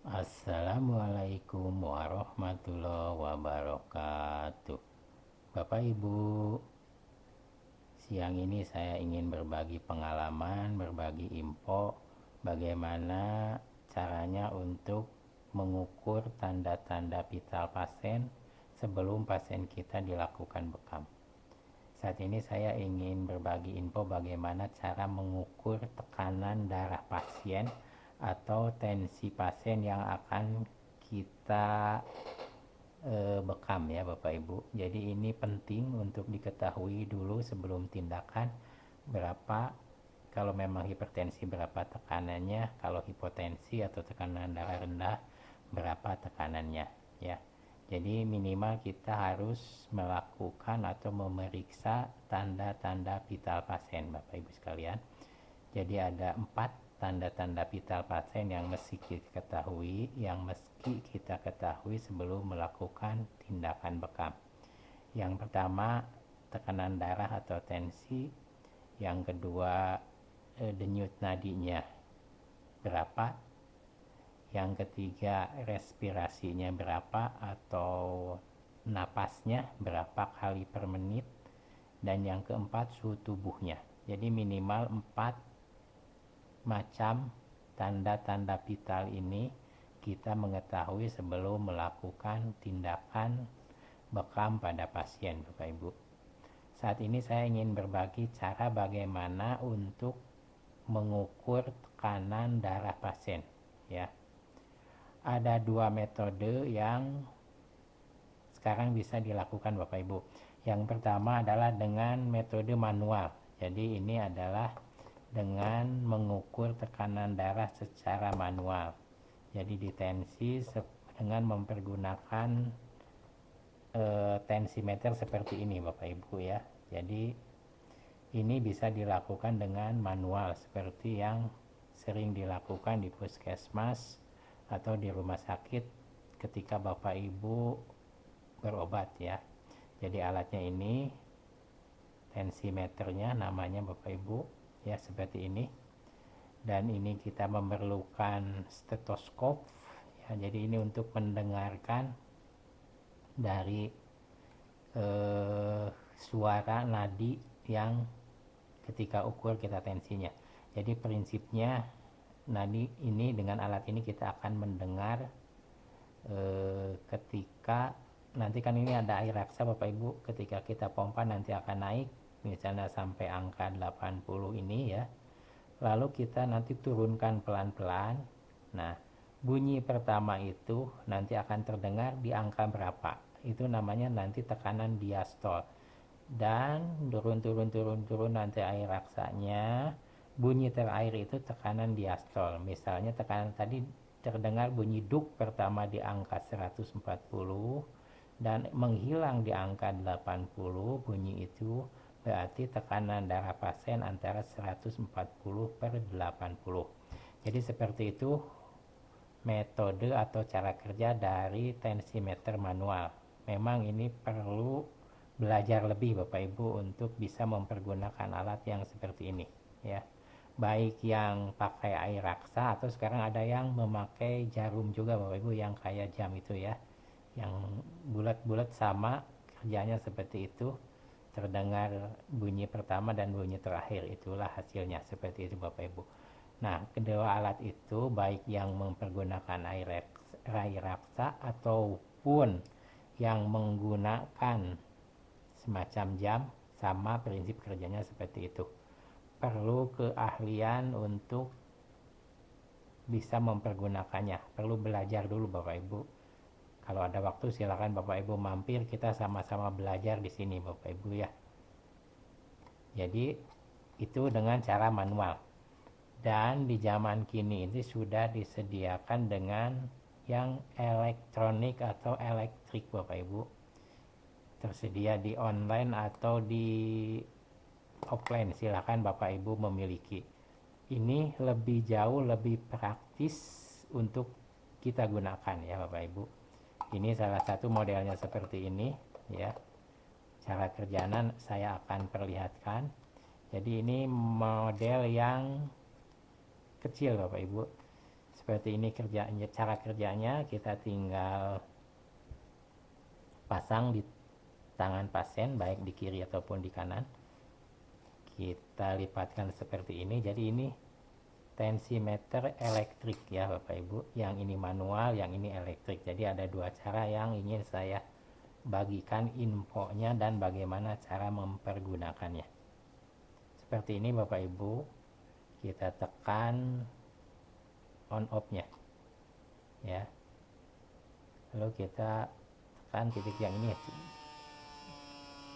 Assalamualaikum warahmatullahi wabarakatuh. Bapak Ibu, siang ini saya ingin berbagi pengalaman, berbagi info bagaimana caranya untuk mengukur tanda-tanda vital pasien sebelum pasien kita dilakukan bekam. Saat ini saya ingin berbagi info bagaimana cara mengukur tekanan darah pasien atau tensi pasien yang akan kita bekam ya Bapak Ibu. Jadi ini penting untuk diketahui dulu sebelum tindakan berapa, kalau memang hipertensi berapa tekanannya, kalau hipotensi atau tekanan darah rendah berapa tekanannya ya. Jadi minimal kita harus melakukan atau memeriksa tanda-tanda vital pasien Bapak Ibu sekalian. Jadi ada 4 tanda-tanda vital pasien yang mesti kita ketahui sebelum melakukan tindakan bekam. Yang pertama, tekanan darah atau tensi. Yang kedua, denyut nadinya berapa. Yang ketiga, respirasinya berapa atau napasnya berapa kali per menit. Dan yang keempat, suhu tubuhnya. Jadi minimal 4 macam tanda-tanda vital ini kita mengetahui sebelum melakukan tindakan bekam pada pasien Bapak Ibu. Saat ini saya ingin berbagi cara bagaimana untuk mengukur tekanan darah pasien ya. Ada 2 metode yang sekarang bisa dilakukan Bapak Ibu. Yang pertama adalah dengan metode manual. Jadi ini adalah dengan mengukur tekanan darah secara manual. Jadi ditensi dengan mempergunakan tensimeter seperti ini Bapak Ibu ya. Jadi ini bisa dilakukan dengan manual seperti yang sering dilakukan di puskesmas atau di rumah sakit ketika Bapak Ibu berobat ya. Jadi alatnya ini, tensimeternya namanya Bapak Ibu ya, seperti ini. Dan ini kita memerlukan stetoskop ya. Jadi ini untuk mendengarkan dari suara nadi yang ketika ukur kita tensinya. Jadi prinsipnya nadi ini, dengan alat ini kita akan mendengar ketika nanti kan ini ada air raksa Bapak Ibu, ketika kita pompa nanti akan naik misalnya sampai angka 80 ini ya. Lalu kita nanti turunkan pelan-pelan. Nah, bunyi pertama itu nanti akan terdengar di angka berapa. Itu namanya nanti tekanan diastol. Dan turun nanti air raksanya. Bunyi terakhir itu tekanan diastol. Misalnya tekanan tadi terdengar bunyi duk pertama di angka 140 dan menghilang di angka 80, bunyi itu berarti tekanan darah pasien antara 140/80. Jadi seperti itu metode atau cara kerja dari tensimeter manual. Memang ini perlu belajar lebih Bapak Ibu untuk bisa mempergunakan alat yang seperti ini ya. Baik yang pakai air raksa atau sekarang ada yang memakai jarum juga Bapak Ibu, yang kayak jam itu ya. Yang bulat-bulat sama kerjanya seperti itu. Terdengar bunyi pertama dan bunyi terakhir, itulah hasilnya seperti itu Bapak Ibu. Nah, kedua alat itu baik yang mempergunakan air raksa ataupun yang menggunakan semacam jam, sama prinsip kerjanya seperti itu. Perlu keahlian untuk bisa mempergunakannya, perlu belajar dulu Bapak Ibu. Kalau ada waktu silakan Bapak Ibu mampir, kita sama-sama belajar di sini Bapak Ibu ya. Jadi itu dengan cara manual. Dan di zaman kini ini sudah disediakan dengan yang elektronik atau elektrik Bapak Ibu. Tersedia di online atau di offline, silakan Bapak Ibu memiliki. Ini lebih jauh, lebih praktis untuk kita gunakan ya Bapak Ibu. Ini salah satu modelnya seperti ini ya. Cara kerjanya saya akan perlihatkan. Jadi ini model yang kecil Bapak Ibu, Seperti ini kerjanya, cara kerjanya kita tinggal pasang di tangan pasien baik di kiri ataupun di kanan. Kita lipatkan seperti ini. Jadi ini tensimeter elektrik ya Bapak Ibu. Yang ini manual, yang ini elektrik. Jadi ada dua cara yang ingin saya bagikan infonya dan bagaimana cara mempergunakannya. Seperti ini Bapak Ibu, kita tekan on off-nya ya. Lalu kita tekan titik yang ini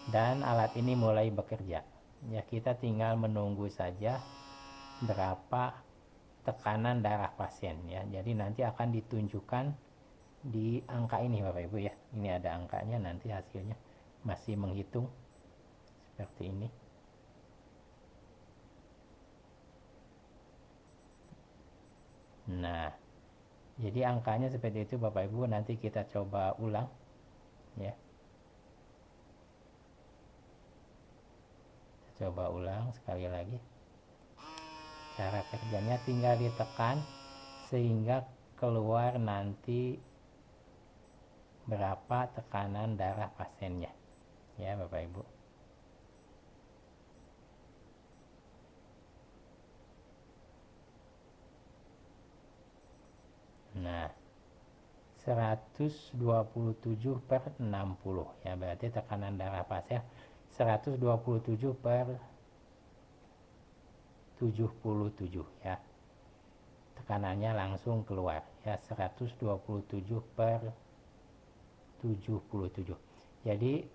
dan alat ini mulai bekerja. Ya, kita tinggal menunggu saja berapa tekanan darah pasien ya. Jadi nanti akan ditunjukkan di angka ini Bapak Ibu ya. Ini ada angkanya, nanti hasilnya masih menghitung seperti ini. Nah, jadi angkanya seperti itu Bapak Ibu. Nanti kita coba ulang ya. Coba ulang sekali lagi. Cara kerjanya tinggal ditekan sehingga keluar nanti berapa tekanan darah pasiennya ya Bapak Ibu. Nah, 127/60 ya, berarti tekanan darah pasien 127/77 ya. Tekanannya langsung keluar ya, 127/77. Jadi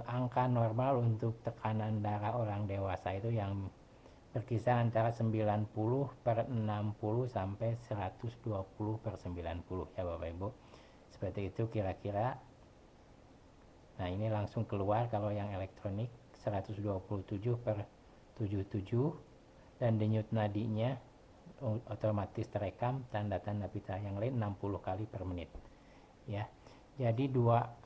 angka normal untuk tekanan darah orang dewasa itu yang berkisar antara 90/60 sampai 120/90 ya Bapak Ibu. Seperti itu kira-kira. Nah, ini langsung keluar kalau yang elektronik 127/77 dan denyut nadinya otomatis terekam, tanda-tanda pita yang lain 60 kali per menit ya. Jadi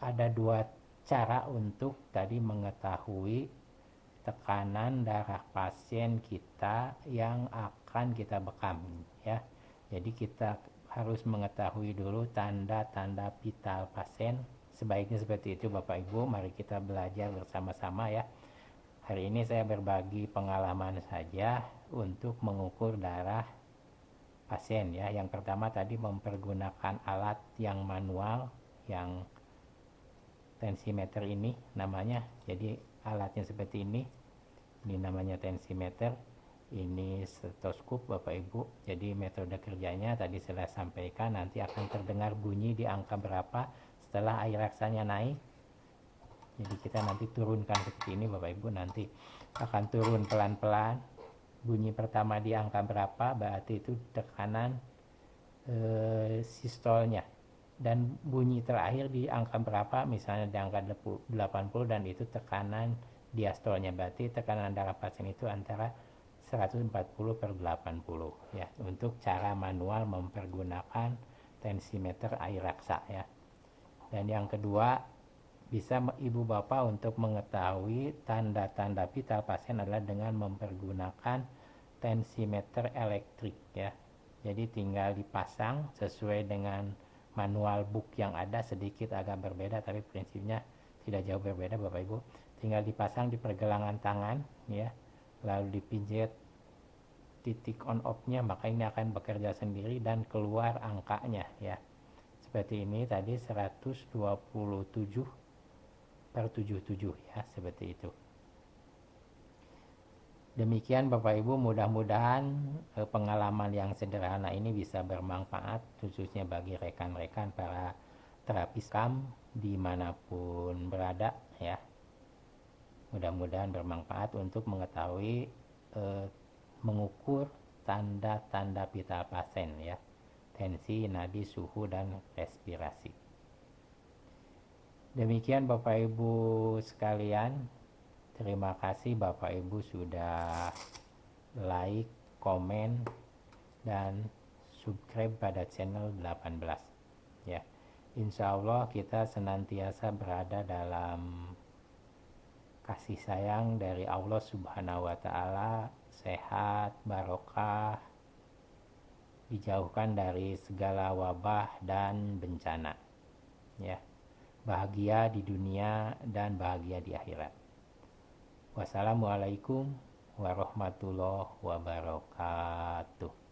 ada dua cara untuk tadi mengetahui tekanan darah pasien kita yang akan kita bekam ya. Jadi kita harus mengetahui dulu tanda-tanda vital pasien. Sebaiknya seperti itu Bapak Ibu. Mari kita belajar bersama-sama ya. Hari ini saya berbagi pengalaman saja untuk mengukur darah pasien ya. Yang pertama tadi mempergunakan alat yang manual, yang tensimeter ini namanya. Jadi alatnya seperti ini namanya tensimeter, ini stetoskop Bapak Ibu. Jadi metode kerjanya tadi saya sampaikan, nanti akan terdengar bunyi di angka berapa setelah air raksanya naik. Jadi kita nanti turunkan seperti ini Bapak Ibu, nanti akan turun pelan-pelan. Bunyi pertama di angka berapa, berarti itu tekanan sistolnya. Dan bunyi terakhir di angka berapa, misalnya di angka 80, dan itu tekanan diastolnya, berarti tekanan darah pasien itu antara 140/80 ya. Untuk cara manual mempergunakan tensimeter air raksa ya. Dan yang kedua, bisa ibu bapak untuk mengetahui tanda-tanda vital pasien adalah dengan mempergunakan tensimeter elektrik ya. Jadi tinggal dipasang sesuai dengan manual book yang ada, sedikit agak berbeda tapi prinsipnya tidak jauh berbeda Bapak Ibu. Tinggal dipasang di pergelangan tangan ya, lalu dipijit titik on off-nya, maka ini akan bekerja sendiri dan keluar angkanya ya. Seperti ini tadi 127/77 ya, seperti itu. Demikian Bapak Ibu, mudah-mudahan pengalaman yang sederhana ini bisa bermanfaat khususnya bagi rekan-rekan para terapis kam dimanapun berada ya. Mudah-mudahan bermanfaat untuk mengetahui mengukur tanda-tanda vital pasien ya. Tensi, nadi, suhu, dan respirasi. Demikian Bapak Ibu sekalian. Terima kasih Bapak Ibu sudah like, komen, dan subscribe pada channel 18 ya. Insya Allah kita senantiasa berada dalam kasih sayang dari Allah Subhanahu wa Ta'ala, sehat, barokah, dijauhkan dari segala wabah dan bencana. Ya, bahagia di dunia dan bahagia di akhirat. Wassalamualaikum warahmatullahi wabarakatuh.